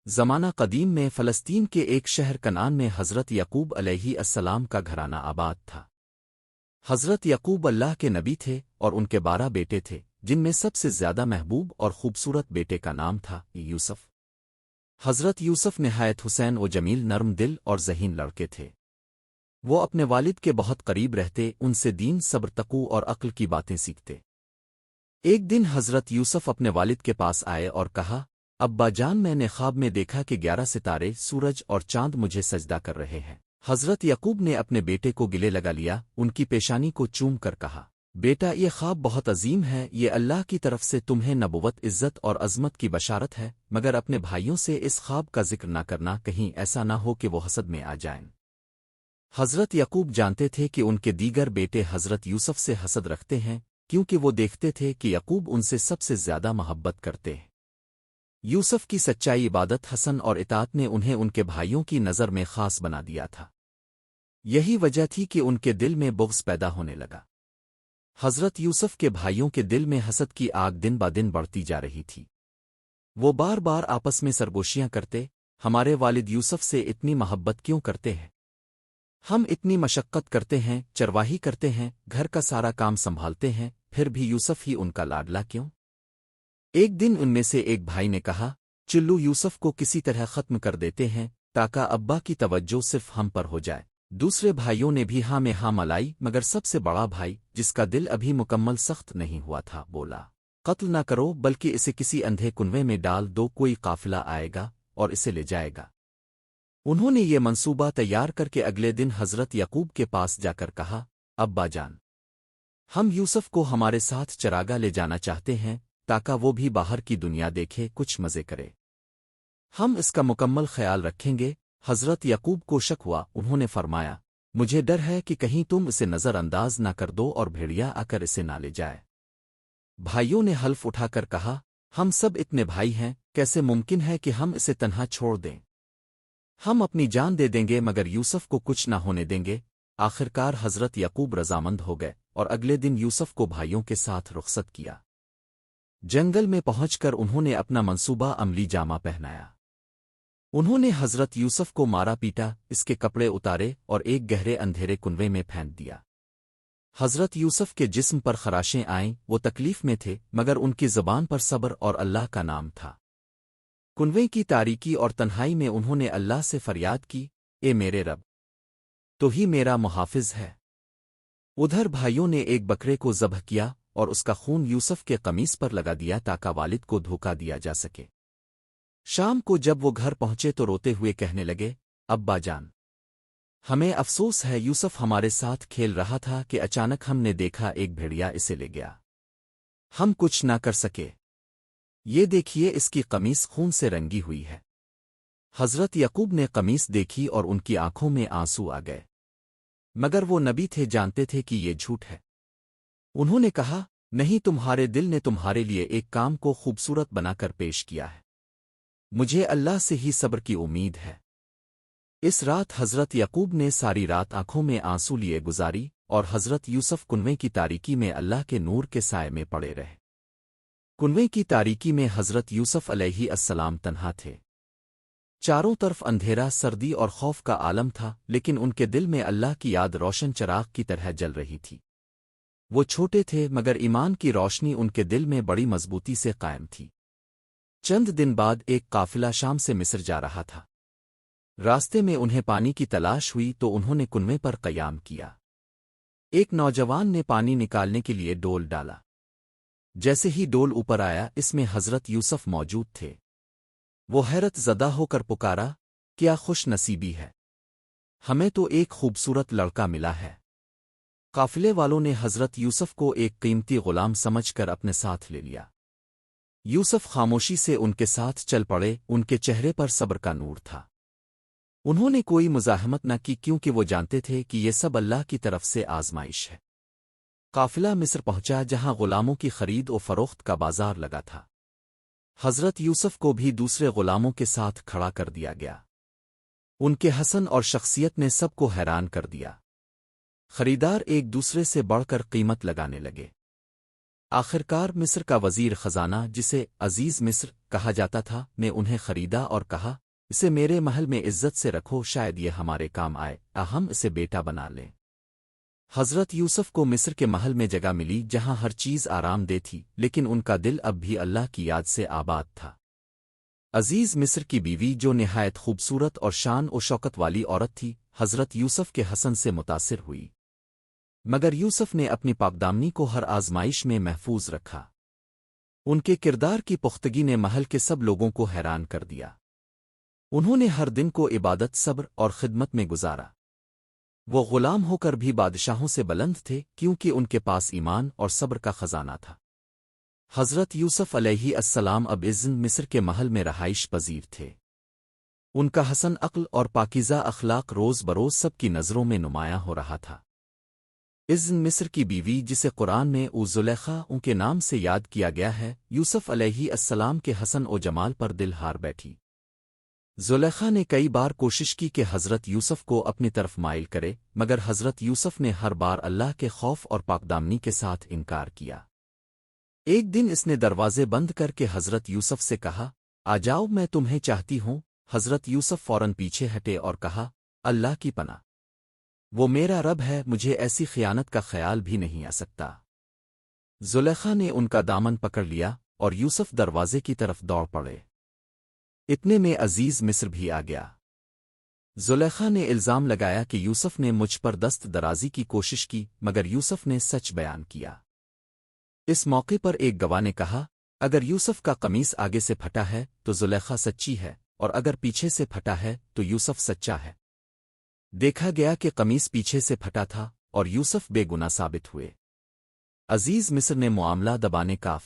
زمانہ قدیم میں فلسطین کے ایک شہر کنعان میں حضرت یعقوب علیہ السلام کا گھرانہ آباد تھا۔ حضرت یعقوب اللہ کے نبی تھے اور ان کے 12 بیٹے تھے، جن میں سب سے زیادہ محبوب اور خوبصورت بیٹے کا نام تھا یوسف۔ حضرت یوسف نہایت حسین و جمیل، نرم دل اور ذہین لڑکے تھے۔ وہ اپنے والد کے بہت قریب رہتے، ان سے دین، صبر، تقوی اور عقل کی باتیں سیکھتے۔ ایک دن حضرت یوسف اپنے والد کے پاس آئے اور کہا، ابا جان، میں نے خواب میں دیکھا کہ 11 ستارے، سورج اور چاند مجھے سجدہ کر رہے ہیں۔ حضرت یعقوب نے اپنے بیٹے کو گلے لگا لیا، ان کی پیشانی کو چوم کر کہا، بیٹا، یہ خواب بہت عظیم ہے، یہ اللہ کی طرف سے تمہیں نبوت، عزت اور عظمت کی بشارت ہے، مگر اپنے بھائیوں سے اس خواب کا ذکر نہ کرنا، کہیں ایسا نہ ہو کہ وہ حسد میں آ جائیں۔ حضرت یعقوب جانتے تھے کہ ان کے دیگر بیٹے حضرت یوسف سے حسد رکھتے ہیں، کیونکہ وہ دیکھتے تھے کہ یعقوب ان سے سب سے زیادہ محبت کرتے ہیں۔ یوسف کی سچائی، عبادت، حسن اور اطاعت نے انہیں ان کے بھائیوں کی نظر میں خاص بنا دیا تھا۔ یہی وجہ تھی کہ ان کے دل میں بغض پیدا ہونے لگا۔ حضرت یوسف کے بھائیوں کے دل میں حسد کی آگ دن با دن بڑھتی جا رہی تھی۔ وہ بار بار آپس میں سرگوشیاں کرتے، ہمارے والد یوسف سے اتنی محبت کیوں کرتے ہیں؟ ہم اتنی مشقت کرتے ہیں، چرواہی کرتے ہیں، گھر کا سارا کام سنبھالتے ہیں، پھر بھی یوسف ہی ان کا لاڈلا کیوں؟ ایک دن ان میں سے ایک بھائی نے کہا، چلو یوسف کو کسی طرح ختم کر دیتے ہیں تاکہ ابا کی توجہ صرف ہم پر ہو جائے۔ دوسرے بھائیوں نے بھی ہاں میں ہاں ملائی، مگر سب سے بڑا بھائی، جس کا دل ابھی مکمل سخت نہیں ہوا تھا، بولا، قتل نہ کرو، بلکہ اسے کسی اندھے کنویں میں ڈال دو، کوئی قافلہ آئے گا اور اسے لے جائے گا۔ انہوں نے یہ منصوبہ تیار کر کے اگلے دن حضرت یعقوب کے پاس جا کر کہا، ابا جان، ہم یوسف کو ہمارے ساتھ چراگاہ لے جانا چاہتے ہیں تاکہ وہ بھی باہر کی دنیا دیکھے، کچھ مزے کرے۔ ہم اس کا مکمل خیال رکھیں گے۔ حضرت یعقوب کو شک ہوا، انہوں نے فرمایا، مجھے ڈر ہے کہ کہیں تم اسے نظر انداز نہ کر دو اور بھیڑیا آ کر اسے نہ لے جائے۔ بھائیوں نے حلف اٹھا کر کہا، ہم سب اتنے بھائی ہیں، کیسے ممکن ہے کہ ہم اسے تنہا چھوڑ دیں؟ ہم اپنی جان دے دیں گے مگر یوسف کو کچھ نہ ہونے دیں گے۔ آخرکار حضرت یعقوب رضامند ہو گئے اور اگلے دن یوسف کو بھائیوں کے ساتھ رخصت کیا۔ جنگل میں پہنچ کر انہوں نے اپنا منصوبہ عملی جامہ پہنایا۔ انہوں نے حضرت یوسف کو مارا پیٹا، اس کے کپڑے اتارے اور ایک گہرے اندھیرے کنویں میں پھینک دیا۔ حضرت یوسف کے جسم پر خراشیں آئیں، وہ تکلیف میں تھے، مگر ان کی زبان پر صبر اور اللہ کا نام تھا۔ کنویں کی تاریکی اور تنہائی میں انہوں نے اللہ سے فریاد کی، اے میرے رب، تو ہی میرا محافظ ہے۔ ادھر بھائیوں نے ایک بکرے کو ذبح کیا اور اس کا خون یوسف کے قمیص پر لگا دیا تاکہ والد کو دھوکا دیا جا سکے۔ شام کو جب وہ گھر پہنچے تو روتے ہوئے کہنے لگے، ابا جان، ہمیں افسوس ہے، یوسف ہمارے ساتھ کھیل رہا تھا کہ اچانک ہم نے دیکھا ایک بھیڑیا اسے لے گیا۔ ہم کچھ نہ کر سکے۔ یہ دیکھیے، اس کی قمیص خون سے رنگی ہوئی ہے۔ حضرت یعقوب نے قمیص دیکھی اور ان کی آنکھوں میں آنسو آ گئے، مگر وہ نبی تھے، جانتے تھے کہ یہ جھوٹ ہے۔ انہوں نے کہا، نہیں، تمہارے دل نے تمہارے لیے ایک کام کو خوبصورت بنا کر پیش کیا ہے، مجھے اللہ سے ہی صبر کی امید ہے۔ اس رات حضرت یعقوب نے ساری رات آنکھوں میں آنسو لیے گزاری اور حضرت یوسف کنویں کی تاریکی میں اللہ کے نور کے سائے میں پڑے رہے۔ کنویں کی تاریکی میں حضرت یوسف علیہ السلام تنہا تھے۔ چاروں طرف اندھیرا، سردی اور خوف کا عالم تھا، لیکن ان کے دل میں اللہ کی یاد روشن چراغ کی طرح جل رہی تھی۔ وہ چھوٹے تھے مگر ایمان کی روشنی ان کے دل میں بڑی مضبوطی سے قائم تھی۔ چند دن بعد ایک قافلہ شام سے مصر جا رہا تھا۔ راستے میں انہیں پانی کی تلاش ہوئی تو انہوں نے کنویں پر قیام کیا۔ ایک نوجوان نے پانی نکالنے کے لیے ڈول ڈالا۔ جیسے ہی ڈول اوپر آیا، اس میں حضرت یوسف موجود تھے۔ وہ حیرت زدہ ہو کر پکارا، کیا خوش نصیبی ہے، ہمیں تو ایک خوبصورت لڑکا ملا ہے۔ قافلے والوں نے حضرت یوسف کو ایک قیمتی غلام سمجھ کر اپنے ساتھ لے لیا۔ یوسف خاموشی سے ان کے ساتھ چل پڑے، ان کے چہرے پر صبر کا نور تھا۔ انہوں نے کوئی مزاحمت نہ کی کیونکہ وہ جانتے تھے کہ یہ سب اللہ کی طرف سے آزمائش ہے۔ قافلہ مصر پہنچا جہاں غلاموں کی خرید و فروخت کا بازار لگا تھا۔ حضرت یوسف کو بھی دوسرے غلاموں کے ساتھ کھڑا کر دیا گیا۔ ان کے حسن اور شخصیت نے سب کو حیران کر دیا۔ خریدار ایک دوسرے سے بڑھ کر قیمت لگانے لگے۔ آخرکار مصر کا وزیر خزانہ جسے عزیز مصر کہا جاتا تھا نے انہیں خریدا اور کہا اسے میرے محل میں عزت سے رکھو، شاید یہ ہمارے کام آئے، ہم اسے بیٹا بنا لیں۔ حضرت یوسف کو مصر کے محل میں جگہ ملی جہاں ہر چیز آرام دہ تھی، لیکن ان کا دل اب بھی اللہ کی یاد سے آباد تھا۔ عزیز مصر کی بیوی جو نہایت خوبصورت اور شان و شوکت والی عورت تھی، حضرت یوسف کے حسن سے متاثر ہوئی، مگر یوسف نے اپنی پاکدامنی کو ہر آزمائش میں محفوظ رکھا۔ ان کے کردار کی پختگی نے محل کے سب لوگوں کو حیران کر دیا۔ انہوں نے ہر دن کو عبادت، صبر اور خدمت میں گزارا۔ وہ غلام ہو کر بھی بادشاہوں سے بلند تھے کیونکہ ان کے پاس ایمان اور صبر کا خزانہ تھا۔ حضرت یوسف علیہ السلام اب عزن مصر کے محل میں رہائش پذیر تھے۔ ان کا حسن عقل اور پاکیزہ اخلاق روز بروز سب کی نظروں میں نمایاں ہو رہا تھا۔ عزن مصر کی بیوی جسے قرآن میں زلیخا ان کے نام سے یاد کیا گیا ہے، یوسف علیہ السلام کے حسن و جمال پر دل ہار بیٹھی۔ زلیخا نے کئی بار کوشش کی کہ حضرت یوسف کو اپنی طرف مائل کرے، مگر حضرت یوسف نے ہر بار اللہ کے خوف اور پاکدامنی کے ساتھ انکار کیا۔ ایک دن اس نے دروازے بند کر کے حضرت یوسف سے کہا، آ جاؤ، میں تمہیں چاہتی ہوں۔ حضرت یوسف فوراً پیچھے ہٹے اور کہا، اللہ کی پناہ، وہ میرا رب ہے، مجھے ایسی خیانت کا خیال بھی نہیں آ سکتا۔ زلیخا نے ان کا دامن پکڑ لیا اور یوسف دروازے کی طرف دوڑ پڑے۔ اتنے میں عزیز مصر بھی آ گیا۔ زلیخا نے الزام لگایا کہ یوسف نے مجھ پر دست درازی کی کوشش کی، مگر یوسف نے سچ بیان کیا۔ اس موقع پر ایک گواہ نے کہا، اگر یوسف کا قمیص آگے سے پھٹا ہے تو زلیخا سچی ہے، اور اگر پیچھے سے پھٹا ہے تو یوسف سچا ہے۔ دیکھا گیا کہ قمیص پیچھے سے پھٹا تھا اور یوسف بے گناہ ثابت ہوئے۔ عزیز مصر نے معاملہ دبانے کاف